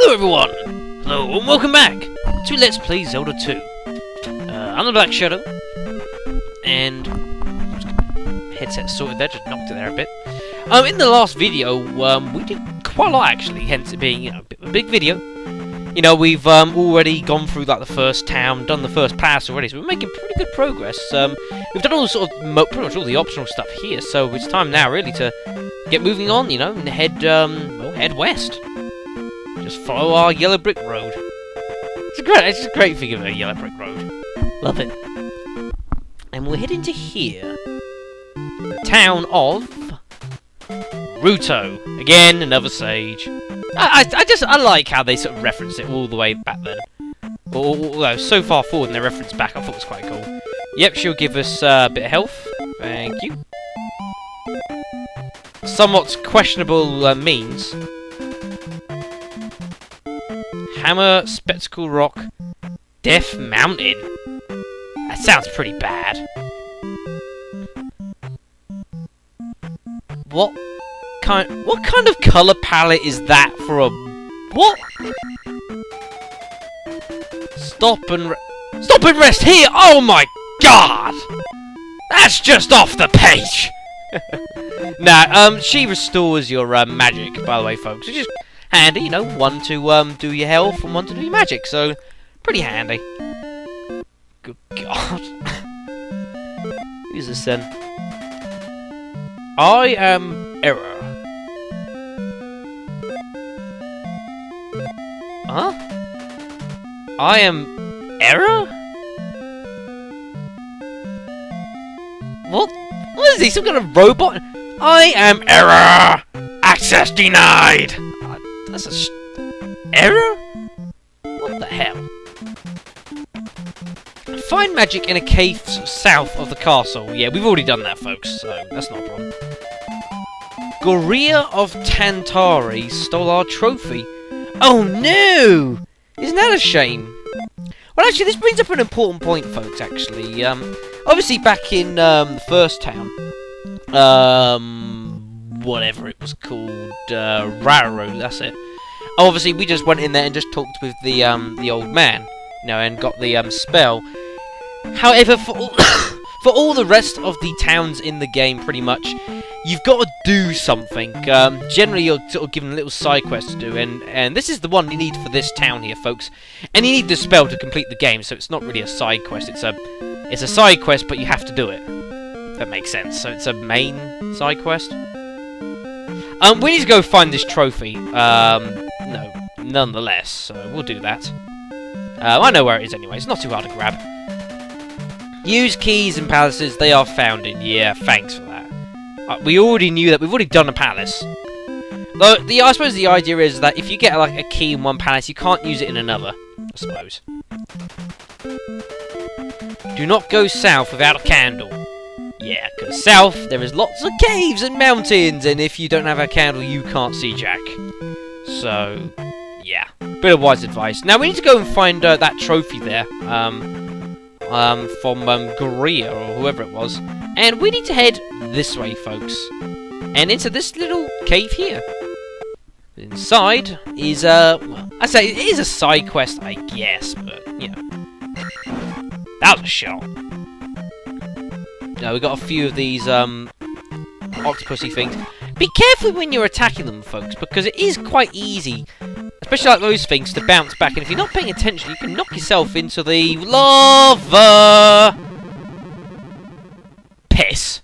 Hello everyone! Hello and welcome back to Let's Play Zelda 2. I'm the Black Shadow, and headset sorted there, just knocked it there a bit. In the last video, we did quite a lot actually, hence it being a big video. You know, we've already gone through like the first town, done the first pass already, so we're making pretty good progress. We've done all the sort of pretty much all the optional stuff here, so it's time now really to get moving on, you know, and head west. Just follow our yellow brick road. It's just a great thing of a yellow brick road. Love it. And we're heading to here. The town of Ruto. Again, another sage. I like how they sort of reference it all the way back then. Although, so far forward in their reference back, I thought it was quite cool. Yep, she'll give us a bit of health. Thank you. Somewhat questionable means. Hammer, Spectacle Rock, Death Mountain. That sounds pretty bad. What kind of colour palette is that for a... What? Stop and rest here! Oh my god! That's just off the page! Nah, she restores your magic, by the way, folks. Which is handy, you know, one to do your health and one to do your magic, so pretty handy. Good god. Who's this then? I am Error. Huh? I am Error? What? What is he? Some kind of robot? I am Error! Access denied! That's a error? What the hell? Find magic in a cave south of the castle. Yeah, we've already done that, folks, so that's not a problem. Goria of Tantari stole our trophy. Oh no! Isn't that a shame? Well, actually, this brings up an important point, folks, actually. Obviously, back in the first town, whatever it was called, Raro, that's it. Obviously, we just went in there and just talked with the old man, you know, and got the spell. However, for all the rest of the towns in the game, pretty much, you've got to do something. Generally, you're sort of given a little side quest to do, and this is the one you need for this town here, folks. And you need the spell to complete the game, so it's not really a side quest. It's a side quest, but you have to do it. That makes sense. So it's a main side quest. We need to go find this trophy. No, nonetheless, so we'll do that. I know where it is anyway. It's not too hard to grab. Use keys and palaces. They are found in. Yeah, thanks for that. We already knew that. We've already done a palace. Though, I suppose the idea is that if you get like a key in one palace, you can't use it in another. I suppose. Do not go south without a candle. Yeah, because south, there is lots of caves and mountains, and if you don't have a candle, you can't see Jack. So, yeah, bit of wise advice. Now, we need to go and find that trophy there, from Goria, or whoever it was. And we need to head this way, folks, and into this little cave here. Inside is, well, I say it is a side quest, I guess, but, you know. That was a shot. We got a few of these octopusy things. Be careful when you're attacking them, folks, because it is quite easy, especially like those things, to bounce back. And if you're not paying attention, you can knock yourself into the lava. Piss.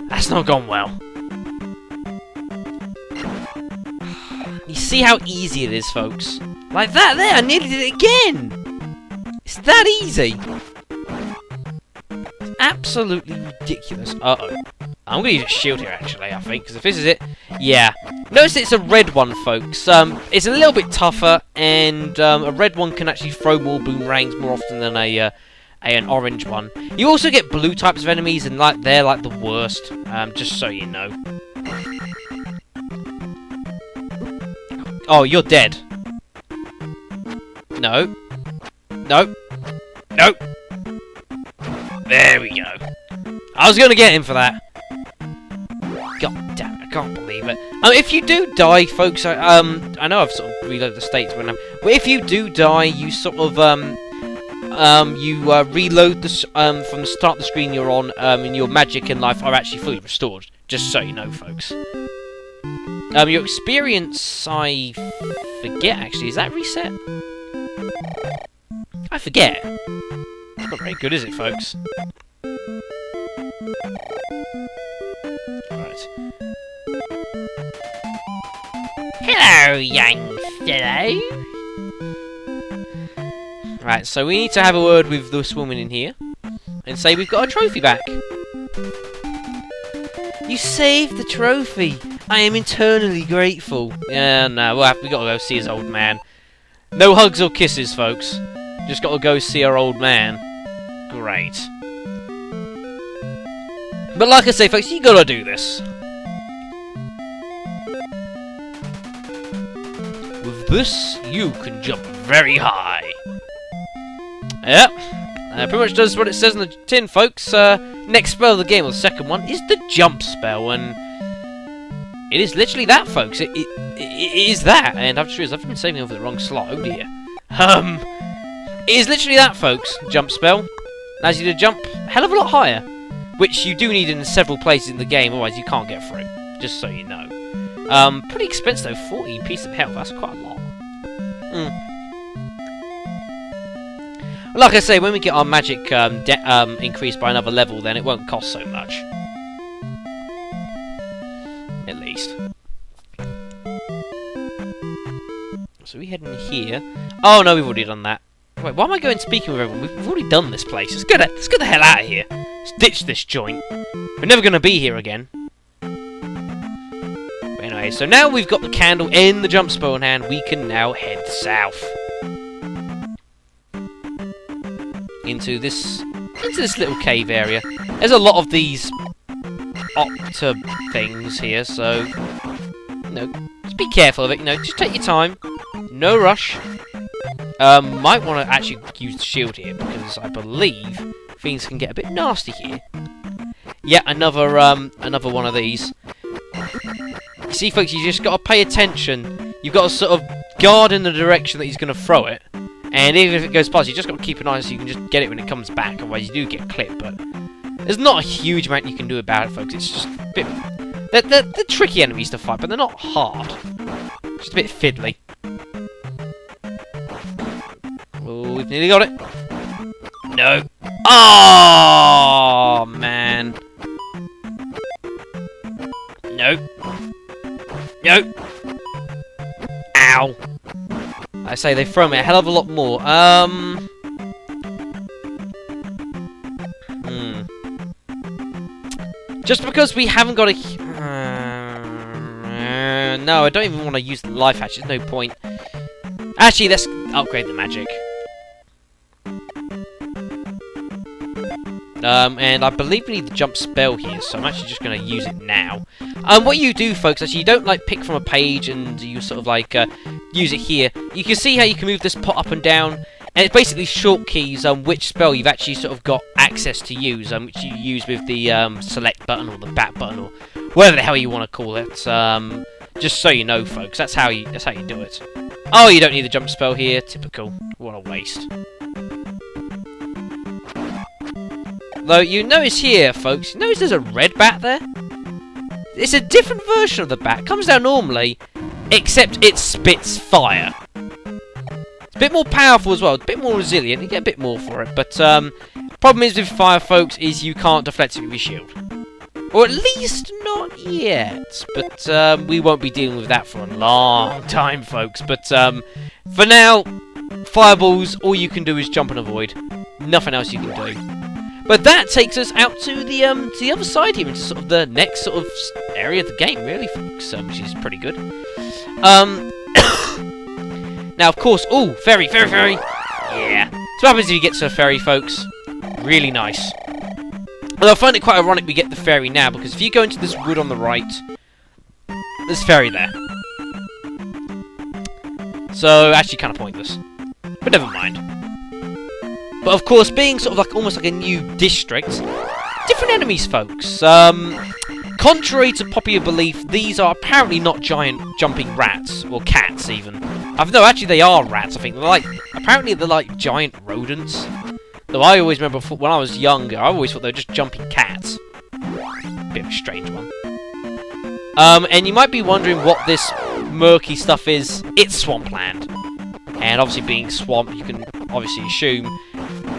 That's not gone well. You see how easy it is, folks? Like that there, I nearly did it again. It's that easy. Absolutely ridiculous. Uh-oh. I'm going to use a shield here, actually, I think, because if this is it... Yeah. Notice it's a red one, folks. It's a little bit tougher, and a red one can actually throw more boomerangs more often than an orange one. You also get blue types of enemies, and they're like the worst, just so you know. Oh, you're dead. No. No. No. There we go. I was going to get him for that. God damn it, I can't believe it. If you do die, folks, I know I've sort of reloaded the states when but if you do die, you sort of reload this from the start of the screen you're on, and your magic and life are actually fully restored. Just so you know, folks. Your experience, I forget actually. Is that reset? I forget. It's not very good, is it, folks? Right. Hello, young fellow. Right, so we need to have a word with this woman in here and say we've got a trophy back. You saved the trophy. I am eternally grateful. Yeah, no, we got to go see his old man. No hugs or kisses, folks. Just got to go see our old man. Great. But like I say, folks, you got to do this. With this, you can jump very high. Yep. Pretty much does what it says in the tin, folks. Next spell of the game, or the second one, is the jump spell, and it is literally that, folks. It is that, and I've just realised I've been saving over the wrong slot. Oh dear. It is literally that, folks. Jump spell allows you to jump a hell of a lot higher, which you do need in several places in the game, otherwise you can't get through. Just so you know. Pretty expensive though. 40 pieces of health. That's quite a lot. Like I say, when we get our magic increased by another level, then it won't cost so much. At least. So we head in here. Oh no, we've already done that. Wait, why am I going speaking with everyone? We've already done this place. Let's get the hell out of here. Let's ditch this joint. We're never going to be here again. But anyway, so now we've got the candle and the jump spell in hand, we can now head south. Into this little cave area. There's a lot of these octa things here, so you know, just be careful of it. You know, just take your time, no rush. Might want to actually use the shield here because I believe things can get a bit nasty here. Yeah, another one of these. You see, folks, you just got to pay attention. You've got to sort of guard in the direction that he's going to throw it. And even if it goes past, you just got to keep an eye so you can just get it when it comes back. Otherwise, you do get clipped. But there's not a huge amount you can do about it, folks. It's just a bit. They're tricky enemies to fight, but they're not hard. Just a bit fiddly. Oh, we've nearly got it. No. Oh man. No. No. Ow. I say they throw me a hell of a lot more. Just because we haven't got a... no, I don't even want to use the life hatch. There's no point. Actually, let's upgrade the magic. And I believe we need the jump spell here, so I'm actually just going to use it now. What you do, folks, actually, you don't like pick from a page and you sort of like use it here. You can see how you can move this pot up and down, and it's basically short keys on which spell you've actually sort of got access to use, which you use with the select button or the back button or whatever the hell you want to call it. Just so you know, folks, that's how you do it. Oh, you don't need the jump spell here. Typical. What a waste. Though you notice here, folks, you notice there's a red bat there? It's a different version of the bat. It comes down normally, except it spits fire. It's a bit more powerful as well, a bit more resilient, you get a bit more for it. But problem is with fire, folks, is you can't deflect it with your shield. Or at least not yet. But we won't be dealing with that for a long time, folks. But for now, fireballs, all you can do is jump and avoid. Nothing else you can do. But that takes us out to the other side here, into sort of the next sort of area of the game, really, folks, which is pretty good. Now, of course, oh, ferry, ferry, ferry. Yeah. So what happens if you get to a ferry, folks? Really nice. Well, I find it quite ironic we get the ferry now, because if you go into this wood on the right, there's ferry there. So, actually kind of pointless. But never mind. But of course, being sort of like almost like a new district, different enemies, folks. Contrary to popular belief, these are apparently not giant jumping rats, or cats even. No, actually they are rats, I think. Apparently they're like giant rodents. Though I always remember, when I was younger, I always thought they were just jumping cats. Bit of a strange one. And you might be wondering what this murky stuff is. It's swampland. And obviously being swamp, you can obviously assume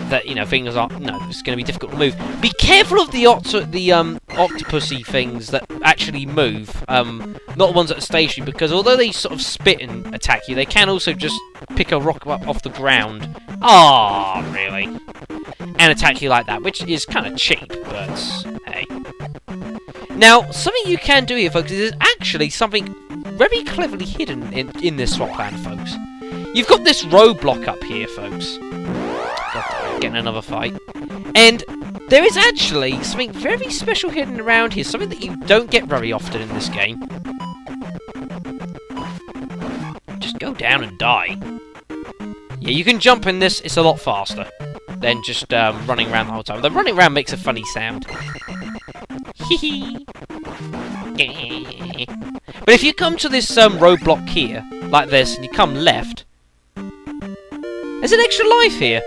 that, you know, things are... No, it's going to be difficult to move. Be careful of the octopusy things that actually move. Not the ones that are stationary, because although they sort of spit and attack you, they can also just pick a rock up off the ground. Ah, really? And attack you like that, which is kind of cheap, but hey. Now, something you can do here, folks, is actually something very cleverly hidden in this swampland, folks. You've got this roadblock up here, folks. God, getting another fight. And there is actually something very special hidden around here, something that you don't get very often in this game. Just go down and die. Yeah, you can jump in this, it's a lot faster than just running around the whole time. The running around makes a funny sound. But if you come to this roadblock here, like this, and you come left, there's an extra life here.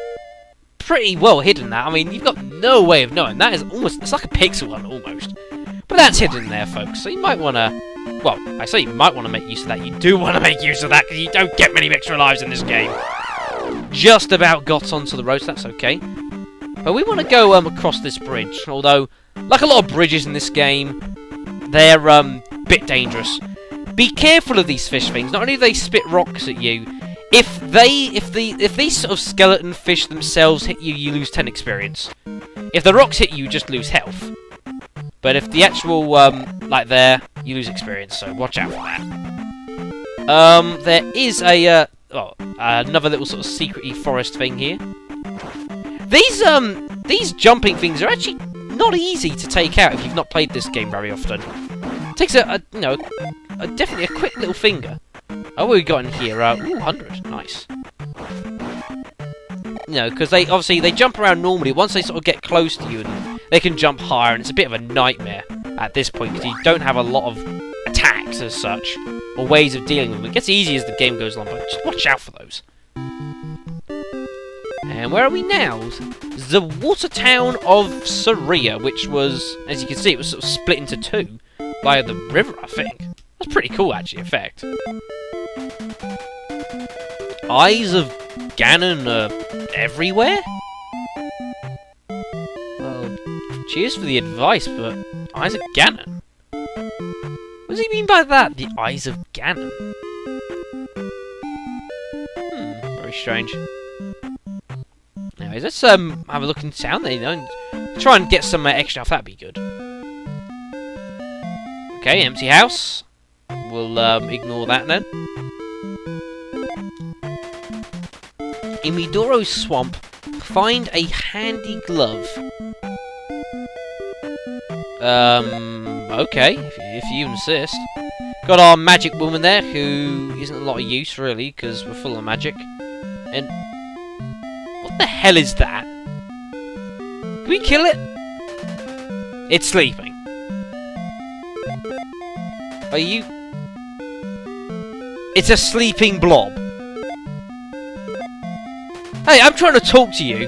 Pretty well hidden, that. I mean, you've got no way of knowing. That is almost... It's like a pixel one, almost. But that's hidden there, folks. So you might want to... Well, I say you might want to make use of that. You do want to make use of that, because you don't get many extra lives in this game. Just about got onto the road, so that's okay. But we want to go across this bridge. Although, like a lot of bridges in this game, they're a bit dangerous. Be careful of these fish things. Not only do they spit rocks at you, if these sort of skeleton fish themselves hit you, you lose 10 experience. If the rocks hit you, you just lose health. But if the actual, like there, you lose experience, so watch out for that. There is a, another little sort of secret-y forest thing here. These jumping things are actually not easy to take out if you've not played this game very often. It takes definitely a quick little finger. Oh, what we got in here? Ooh, 100. Nice. You know, because they jump around normally. Once they sort of get close to you, and they can jump higher, and it's a bit of a nightmare at this point because you don't have a lot of attacks as such or ways of dealing with them. It gets easier as the game goes along, but just watch out for those. And where are we now? The water town of Saria, which was, as you can see, it was sort of split into two by the river, I think. That's pretty cool, actually, effect. Eyes of Ganon are everywhere? Well, cheers for the advice, but Eyes of Ganon? What does he mean by that? The Eyes of Ganon? Very strange. Anyways, let's have a look in town there, you know, and try and get some extra stuff. That'd be good. Okay, empty house. We'll ignore that then. In Midoro Swamp, find a handy glove. Okay, if you insist. Got our magic woman there, who isn't a lot of use, really, because we're full of magic. And... what the hell is that? Can we kill it? It's sleeping. Are you... It's a sleeping blob. Hey, I'm trying to talk to you.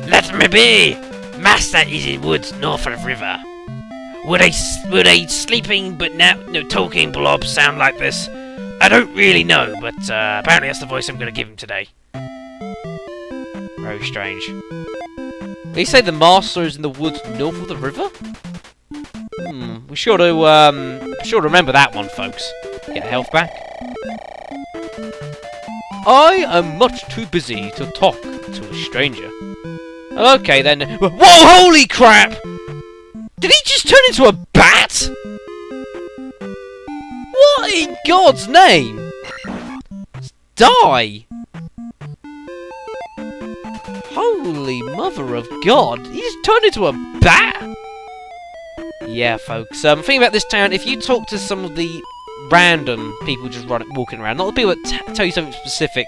Let me be! Master is in woods north of river. Would a sleeping but now no talking blob sound like this? I don't really know, but apparently that's the voice I'm going to give him today. Very strange. They say the master is in the woods north of the river? We sure to remember that one, folks. Get health back. I am much too busy to talk to a stranger. Okay then. Whoa! Holy crap! Did he just turn into a bat? What in God's name? Die! Holy mother of God! He just turned into a bat? Yeah, folks. Think about this town. If you talk to some of the random people just walking around, not the people that tell you something specific,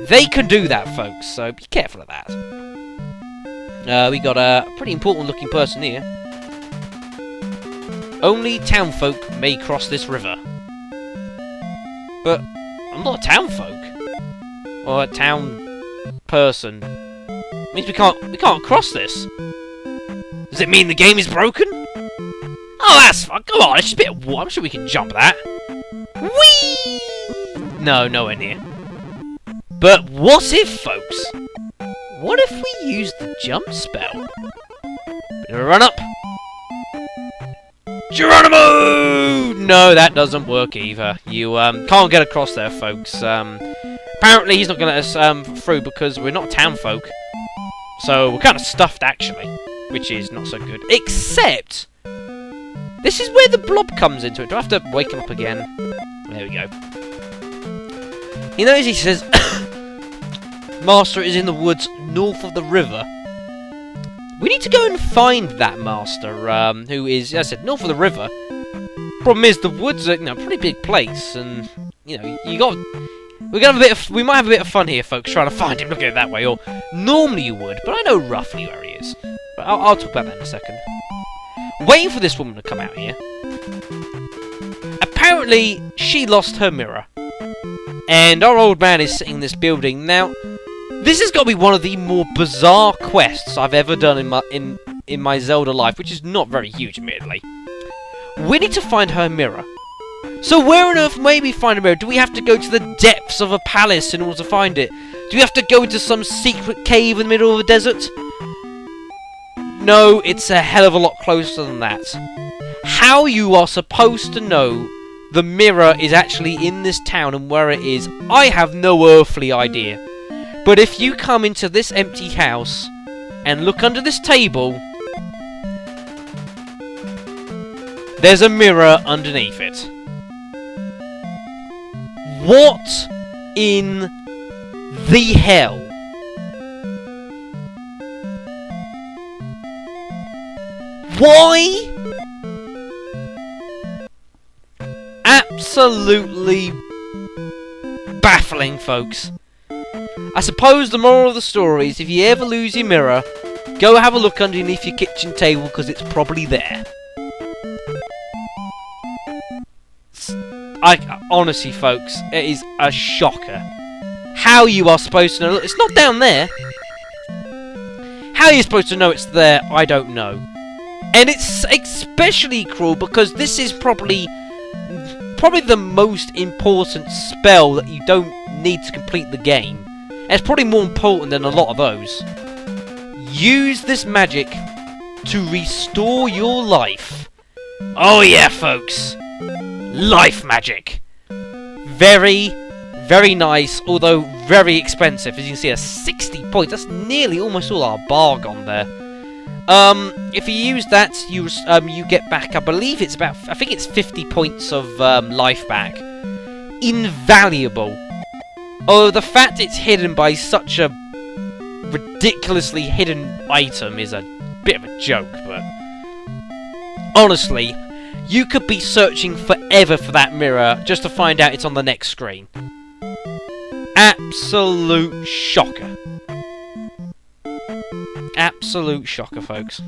they can do that, folks. So be careful of that. We got a pretty important looking person here. Only townfolk may cross this river. But I'm not a townfolk. Or a town person. It means we can't cross this. Does it mean the game is broken? Oh, that's fun. Come on, it's just a bit of water. I'm sure we can jump that. Whee! No, nowhere near. But what if, folks? What if we use the jump spell? Bit of a run up. Geronimo! No, that doesn't work either. You can't get across there, folks. Apparently he's not going to let us through because we're not townfolk. So we're kind of stuffed, actually, which is not so good. Except this is where the blob comes into it. Do I have to wake him up again? There we go. You notice he says, Master is in the woods north of the river. We need to go and find that master, who is, as I said, north of the river. Problem is, the woods are, you know, a pretty big place, and you know, we might have a bit of fun here, folks, trying to find him. Look at it that way, or normally you would, but I know roughly where he is. But I'll talk about that in a second. Waiting for this woman to come out here. Apparently, she lost her mirror, and our old man is sitting in this building now. This has got to be one of the more bizarre quests I've ever done in my Zelda life, which is not very huge, admittedly. We need to find her mirror. So where on earth may we find a mirror? Do we have to go to the depths of a palace in order to find it? Do we have to go into some secret cave in the middle of the desert? No, it's a hell of a lot closer than that. How you are supposed to know the mirror is actually in this town and where it is, I have no earthly idea. But if you come into this empty house and look under this table, there's a mirror underneath it. What in the hell? Why? Absolutely baffling, folks. I suppose the moral of the story is if you ever lose your mirror, go have a look underneath your kitchen table because it's probably there. Honestly, folks, it is a shocker. How you are supposed to know? Look, it's not down there. How you're supposed to know it's there, I don't know. And it's especially cruel because this is probably the most important spell that you don't need to complete the game. And it's probably more important than a lot of those. Use this magic to restore your life. Oh yeah, folks. Life magic. Very, very nice, although very expensive. As you can see, 60 points. That's nearly almost all our barg on there. If you use that, you get back, I believe it's about, I think it's 50 points of life back. Invaluable. Although the fact it's hidden by such a ridiculously hidden item is a bit of a joke, but honestly, you could be searching forever for that mirror just to find out it's on the next screen. Absolute shocker. Absolute shocker, folks.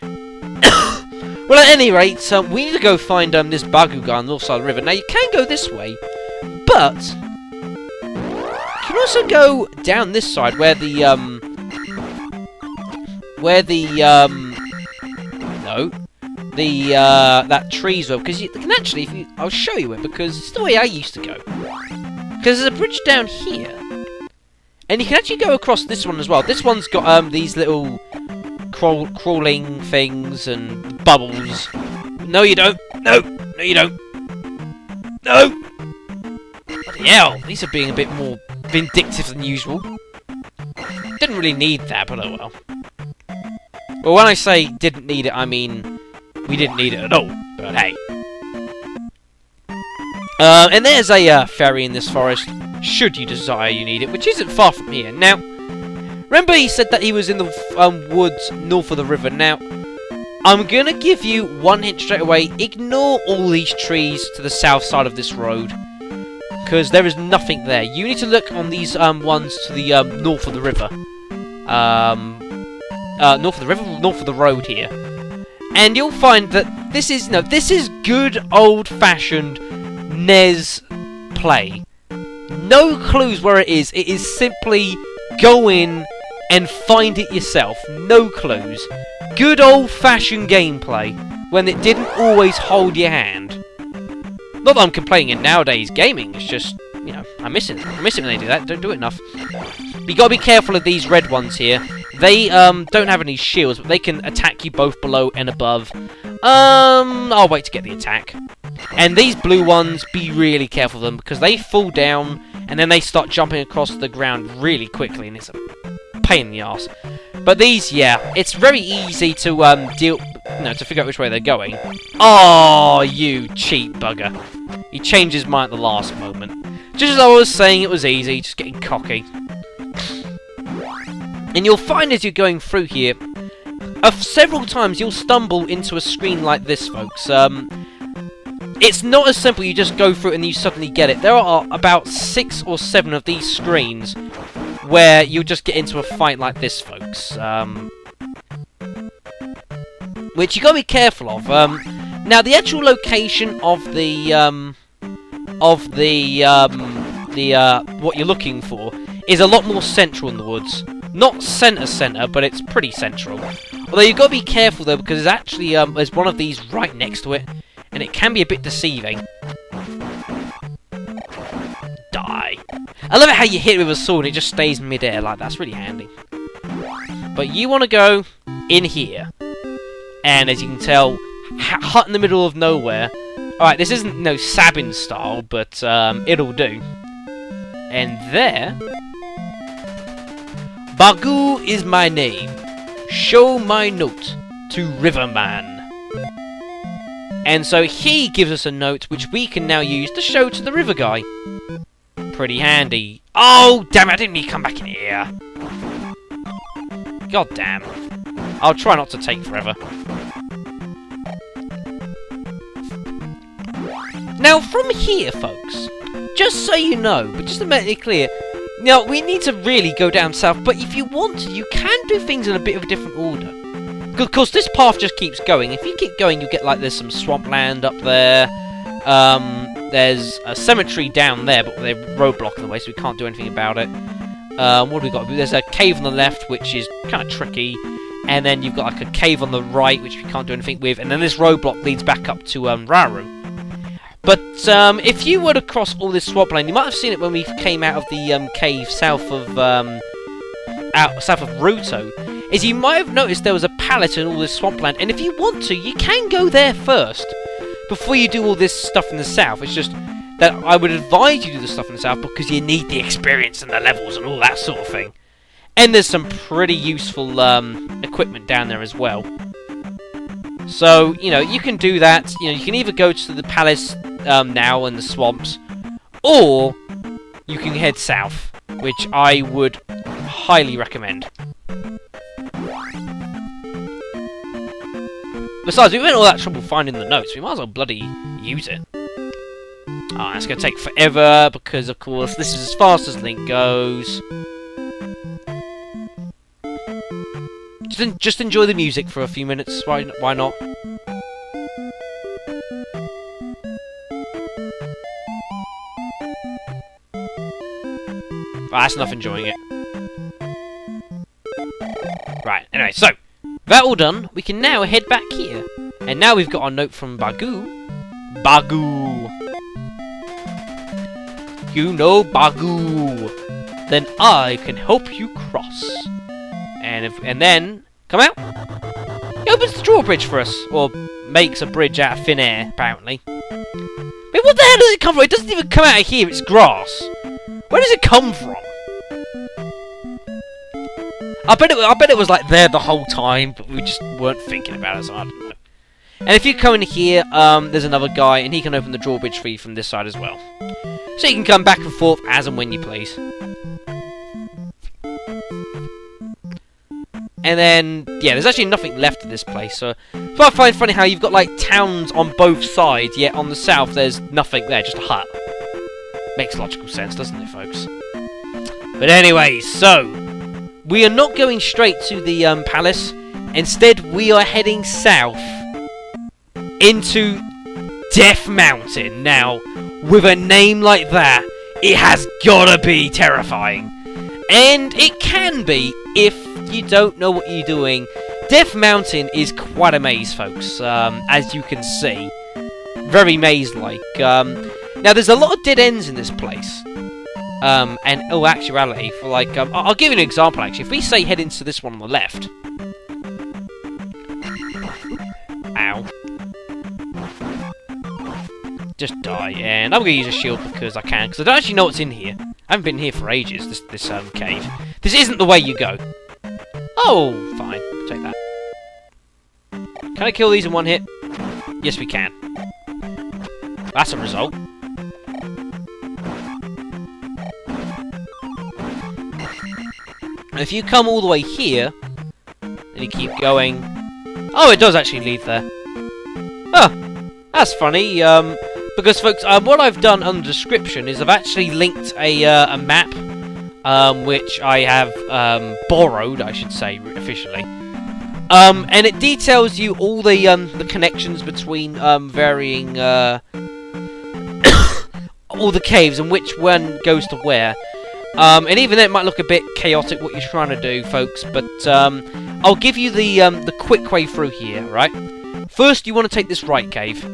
Well, at any rate, we need to go find this Bagu guy on the north side of the river. Now, you can go this way, but you can also go down this side where that trees were, because you can actually, I'll show you it, because it's the way I used to go. Because there's a bridge down here, and you can actually go across this one as well. This one's got these little crawling things and bubbles. No, you don't. No, no, you don't. No. Bloody hell, these are being a bit more vindictive than usual. Didn't really need that, but oh well. Well, when I say didn't need it, I mean we didn't need it at all. But hey. And there's a ferry in this forest, should you desire you need it, which isn't far from here. Now, remember he said that he was in the woods north of the river. Now, I'm going to give you one hint straight away. Ignore all these trees to the south side of this road, because there is nothing there. You need to look on these ones to the north of the river. North of the river, north of the road here. And you'll find that this is good old-fashioned NES play. No clues where it is. It is simply go in and find it yourself. No clues. Good old-fashioned gameplay when it didn't always hold your hand. Not that I'm complaining in nowadays gaming. It's just, you know, I miss it. I miss it when they do that. Don't do it enough. But you gotta be careful of these red ones here. They don't have any shields, but they can attack you both below and above. I'll wait to get the attack. And these blue ones, be really careful of them, because they fall down, and then they start jumping across the ground really quickly, and it's a pain in the arse. But these, yeah, it's very easy to to figure out which way they're going. Oh, you cheap bugger. He changed his mind at the last moment. Just as I was saying it was easy, just getting cocky. And you'll find as you're going through here, several times you'll stumble into a screen like this, folks. It's not as simple, you just go through it and you suddenly get it. There are about 6 or 7 of these screens where you'll just get into a fight like this, folks. Which you gotta be careful of. Now, the actual location of what you're looking for is a lot more central in the woods. Not centre, but it's pretty central. Although you've got to be careful though, because there's actually there's one of these right next to it, and it can be a bit deceiving. Die. I love it how you hit it with a sword and it just stays in mid-air like that. That's really handy. But you want to go in here, and as you can tell, hut in the middle of nowhere. Alright, this isn't no Sabin style, but it'll do. And there, Bagoo is my name. Show my note to Riverman. And so he gives us a note which we can now use to show to the river guy. Pretty handy. Oh, damn it, I didn't mean to come back in here. God damn. I'll try not to take forever. Now, from here, folks, just so you know, but just to make it clear, now, we need to really go down south, but if you want to, you can do things in a bit of a different order. Because this path just keeps going. If you keep going, you get, like, there's some swampland up there. There's a cemetery down there, but they're roadblocking the way, so we can't do anything about it. What have we got? There's a cave on the left, which is kind of tricky. And then you've got, like, a cave on the right, which we can't do anything with. And then this roadblock leads back up to Raru. But if you were to cross all this swampland, you might have seen it when we came out of the cave south of Ruto. Is you might have noticed there was a pallet in all this swampland, and if you want to, you can go there first before you do all this stuff in the south. It's just that I would advise you do the stuff in the south because you need the experience and the levels and all that sort of thing. And there's some pretty useful equipment down there as well. So, you know, you can do that. You know, you can either go to the palace now in the swamps, or you can head south, which I would highly recommend. Besides, we went all that trouble finding the notes, we might as well bloody use it. Ah, it's going to take forever, because of course this is as fast as Link goes. Just enjoy the music for a few minutes, why not? Right, that's enough enjoying it. Right, anyway, so, that all done, we can now head back here. And now we've got our note from Bagoo. Bagoo! You know Bagoo! Then I can help you cross. And then, come out. He opens the drawbridge for us, or makes a bridge out of thin air, apparently. Wait, what the hell does it come from? It doesn't even come out of here, it's grass. Where does it come from? I bet it was like there the whole time, but we just weren't thinking about it, so I don't know. And if you come in here, there's another guy, and he can open the drawbridge for you from this side as well. So you can come back and forth as and when you please. And then, yeah, there's actually nothing left of this place, so I find funny how you've got, like, towns on both sides, yet on the south there's nothing there, just a hut. Makes logical sense, doesn't it, folks? But anyway, so, we are not going straight to the palace. Instead, we are heading south into Death Mountain. Now, with a name like that, it has gotta be terrifying. And it can be if you don't know what you're doing. Death Mountain is quite a maze, folks, as you can see. Very maze-like. Now, there's a lot of dead ends in this place. And, oh, actuality, for like, I'll give you an example, actually. If we say head into this one on the left. Ow. Just die, and I'm going to use a shield because I can, because I don't actually know what's in here. I haven't been here for ages, this cave. This isn't the way you go. Oh, fine. Take that. Can I kill these in one hit? Yes, we can. That's a result. And if you come all the way here, and you keep going... Oh, it does actually lead there. Oh, that's funny. Because, folks, what I've done under description is I've actually linked a map, which I have borrowed, I should say, officially. And it details you all the connections between varying all the caves and which one goes to where. And even then, it might look a bit chaotic what you're trying to do, folks. But I'll give you the quick way through here, right? First, you want to take this right cave.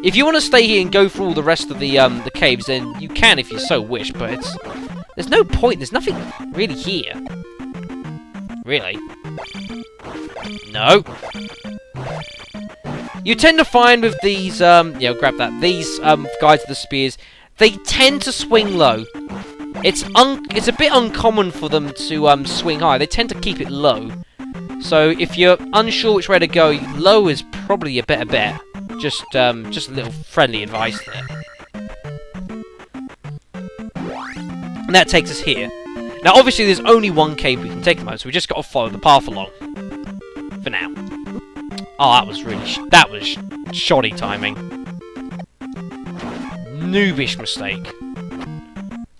If you want to stay here and go through all the rest of the caves, then you can if you so wish, but there's no point. There's nothing really here. Really? No. You tend to find with these, yeah, grab that. These guys with the spears, they tend to swing low. It's a bit uncommon for them to swing high. They tend to keep it low. So if you're unsure which way to go, low is probably a better bet. Just a little friendly advice there. And that takes us here. Now, obviously, there's only one cave we can take them out, so we just got to follow the path along. For now. Oh, that was shoddy timing. Noobish mistake.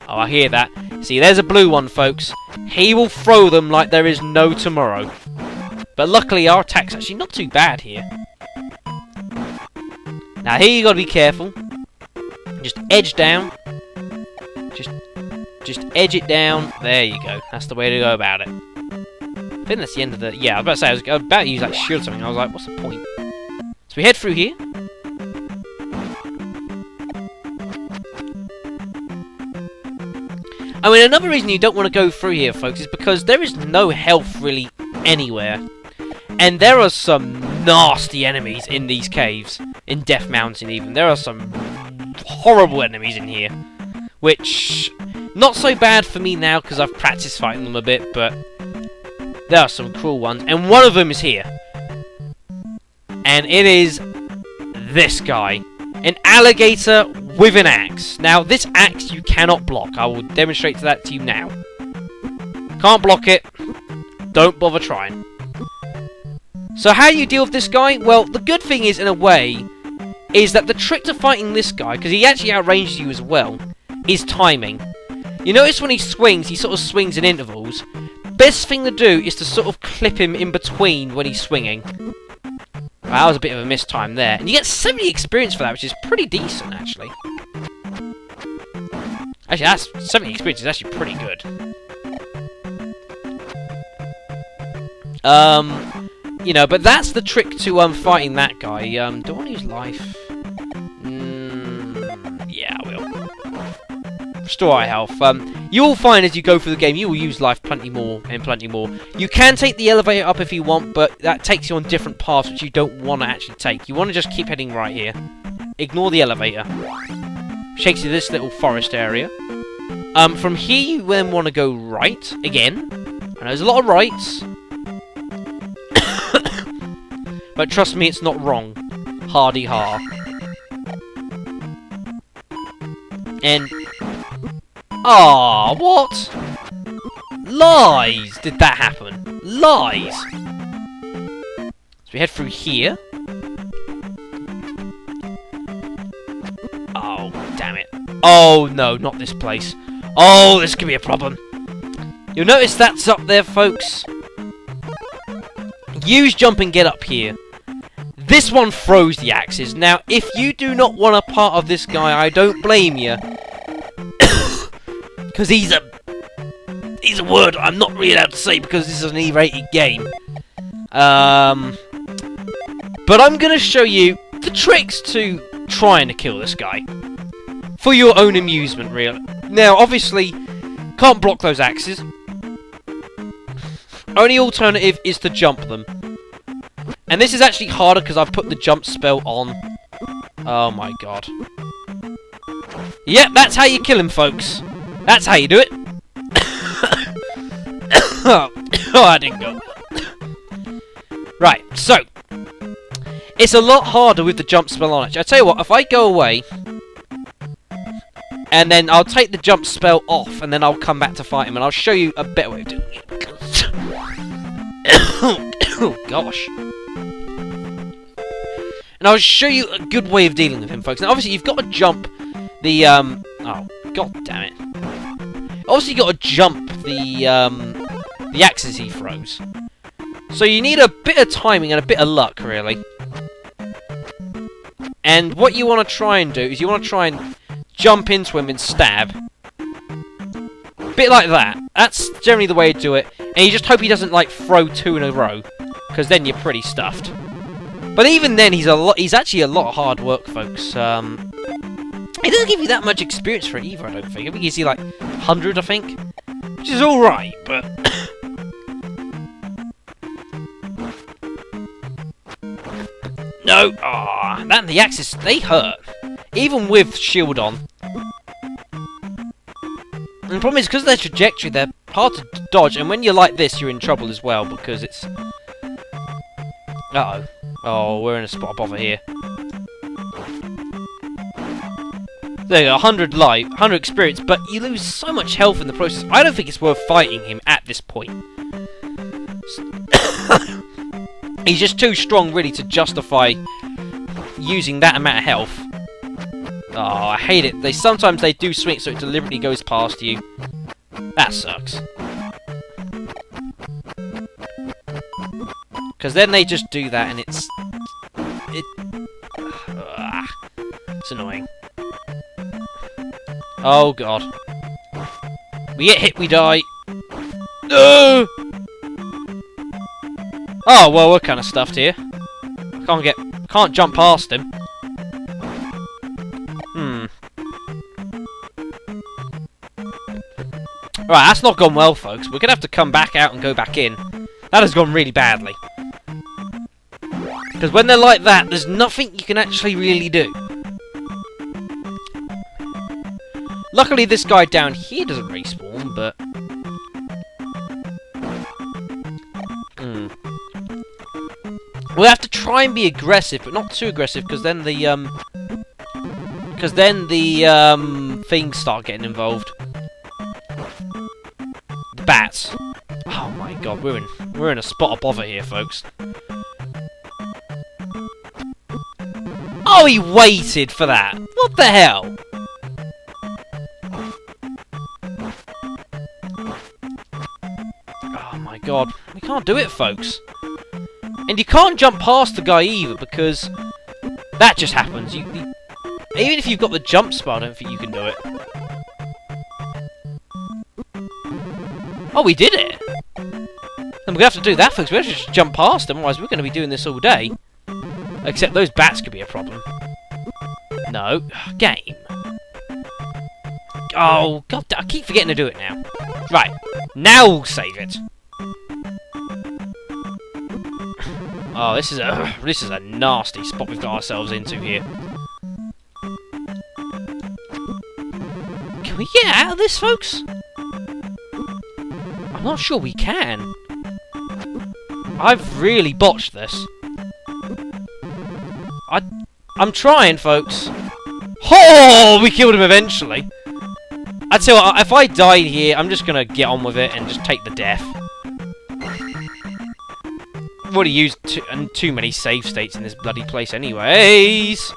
Oh, I hear that. See, there's a blue one, folks. He will throw them like there is no tomorrow. But luckily, our attack's actually not too bad here. Now here you gotta be careful. Just edge down. Just edge it down. There you go. That's the way to go about it. I think that's the end of the... Yeah, I was about to say, I was about to use that shield or something. I was like, what's the point? So we head through here. I mean, another reason you don't want to go through here, folks, is because there is no health really anywhere. And there are some nasty enemies in these caves. In Death Mountain, even. There are some horrible enemies in here. Which, not so bad for me now, because I've practiced fighting them a bit, but there are some cruel ones. And one of them is here. And it is this guy. An alligator with an axe. Now, this axe you cannot block. I will demonstrate that to you now. Can't block it. Don't bother trying. So how you deal with this guy? Well, the good thing is, in a way, is that the trick to fighting this guy, because he actually outranges you as well, is timing. You notice when he swings, he sort of swings in intervals. Best thing to do is to sort of clip him in between when he's swinging. Well, that was a bit of a mistime there. And you get 70 experience for that, which is pretty decent, actually. Actually, that's 70 experience is actually pretty good. You know, but that's the trick to fighting that guy. Do I want to use life? Yeah, I will. Restore our health. You will find as you go through the game, you will use life plenty more and plenty more. You can take the elevator up if you want, but that takes you on different paths which you don't want to actually take. You want to just keep heading right here. Ignore the elevator. Takes you to this little forest area. From here, you then want to go right again. And there's a lot of rights. But trust me, it's not wrong. Hardy har. And... ah, what? Lies! Did that happen? Lies! So we head through here. Oh, damn it. Oh, no, not this place. Oh, this could be a problem. You'll notice that's up there, folks. Use jump and get up here. This one throws the axes. Now, if you do not want a part of this guy, I don't blame you. Because he's a word I'm not really allowed to say because this is an E-rated game. But I'm going to show you the tricks to trying to kill this guy. For your own amusement, really. Now, obviously, can't block those axes. Only alternative is to jump them. And this is actually harder because I've put the jump spell on. Oh my god. Yep, that's how you kill him, folks. That's how you do it. Oh, I didn't go. Right, so. It's a lot harder with the jump spell on it. I tell you what, if I go away, and then I'll take the jump spell off, and then I'll come back to fight him, and I'll show you a better way of doing it. Oh, gosh. And I'll show you a good way of dealing with him, folks. Now, obviously, you've got to jump the, oh, god damn it. Obviously, you've got to jump the axes he throws. So you need a bit of timing and a bit of luck, really. And what you want to try and do is you want to try and jump into him and stab. A bit like that. That's generally the way to do it. And you just hope he doesn't, like, throw two in a row. Because then you're pretty stuffed. But even then, he's actually a lot of hard work, folks. It doesn't give you that much experience for it either, I don't think. I think you see, like, 100, I think. Which is alright, but... No! Ah, that and the axes, they hurt. Even with shield on. And the problem is, because of their trajectory, they're hard to dodge, and when you're like this, you're in trouble as well, because it's... Uh-oh. Oh, we're in a spot of bother here. There you go, 100 life, 100 experience, but you lose so much health in the process. I don't think it's worth fighting him at this point. He's just too strong, really, to justify using that amount of health. Oh, I hate it. Sometimes they do swing so it deliberately goes past you. That sucks. Because then they just do that and it's annoying. Oh god. We get hit, we die. No! Oh well, we're kind of stuffed here. Can't jump past him. Right, that's not gone well, folks. We're gonna have to come back out and go back in. That has gone really badly. Because when they're like that, there's nothing you can actually really do. Luckily, this guy down here doesn't respawn, but... We'll have to try and be aggressive, but not too aggressive, because then the, things start getting involved. The bats. Oh my god, we're in a spot of bother here, folks. Oh, he waited for that. What the hell? Oh my god, we can't do it, folks. And you can't jump past the guy either, because that just happens. Even if you've got the jump spell, I don't think you can do it. Oh, we did it! Then we're going to have to do that, folks. We have to just jump past them, otherwise we're going to be doing this all day. Except those bats could be a problem. No. Game. Oh, god, I keep forgetting to do it now. Right. Now we'll save it. Oh, this is a nasty spot we've got ourselves into here. Can we get out of this, folks? I'm not sure we can. I've really botched this. I'm trying, folks. Oh, we killed him eventually. I tell you what, if I died here, I'm just gonna get on with it and just take the death. I've already used too many save states in this bloody place anyways.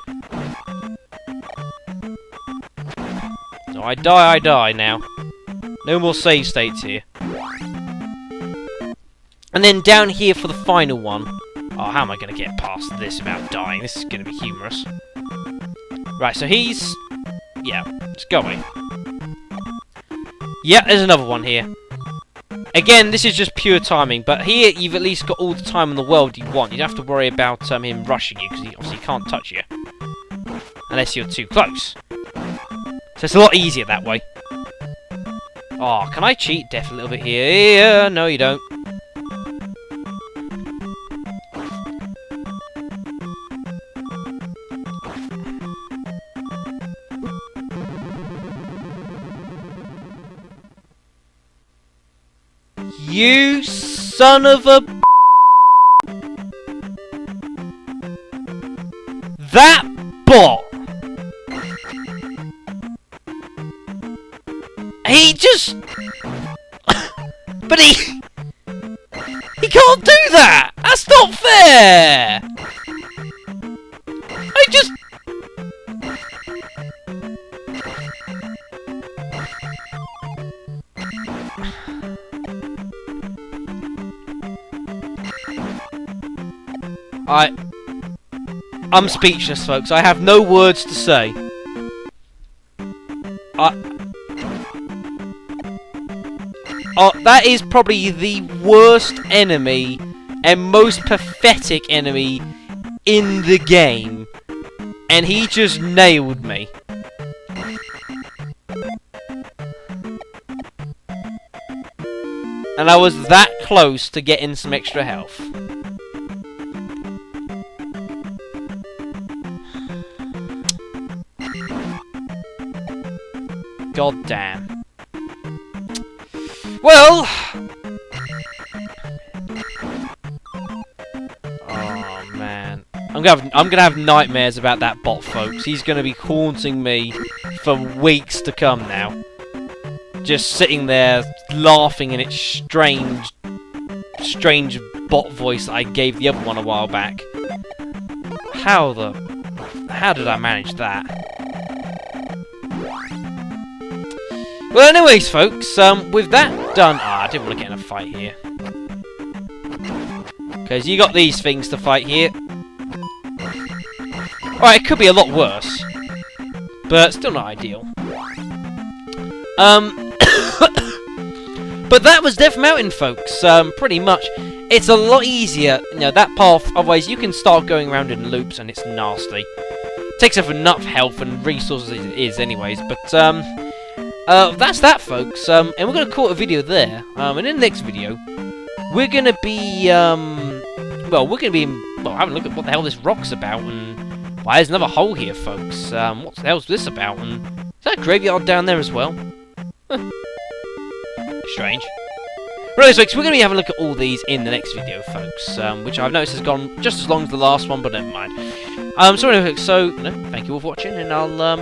So I die now. No more save states here. And then down here for the final one. Oh, how am I going to get past this without dying? This is going to be humorous. Right, so he's... Yeah, let's go away. Yeah, there's another one here. Again, this is just pure timing, but here you've at least got all the time in the world you want. You don't have to worry about him rushing you, because he obviously can't touch you. Unless you're too close. So it's a lot easier that way. Oh, can I cheat death a little bit here? Yeah, no you don't. You son of a... That bot! He just... But he can't do that! That's not fair! I just... I'm speechless, folks. I have no words to say. That is probably the worst enemy and most pathetic enemy in the game. And he just nailed me. And I was that close to getting some extra health. God damn. Well... Oh, man. I'm gonna have nightmares about that bot, folks. He's gonna be haunting me for weeks to come now. Just sitting there, laughing in its strange bot voice that I gave the other one a while back. How did I manage that? Well, anyways, folks, with that done... I didn't want to get in a fight here. Because you got these things to fight here. Alright, it could be a lot worse. But still not ideal. But that was Death Mountain, folks, pretty much. It's a lot easier, you know, that path, otherwise you can start going around in loops and it's nasty. Takes up enough health and resources as it is anyways, but, that's that, folks, and we're going to call it a video there. And in the next video, we're going to be, well, having a look at what the hell this rock's about, and why there's another hole here, folks. What the hell's this about, and is that a graveyard down there as well? Strange. But anyways, folks, we're going to be having a look at all these in the next video, folks, which I've noticed has gone just as long as the last one, but never mind. So anyway, thank you all for watching, and I'll,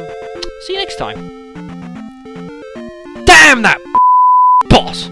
see you next time. Damn that boss!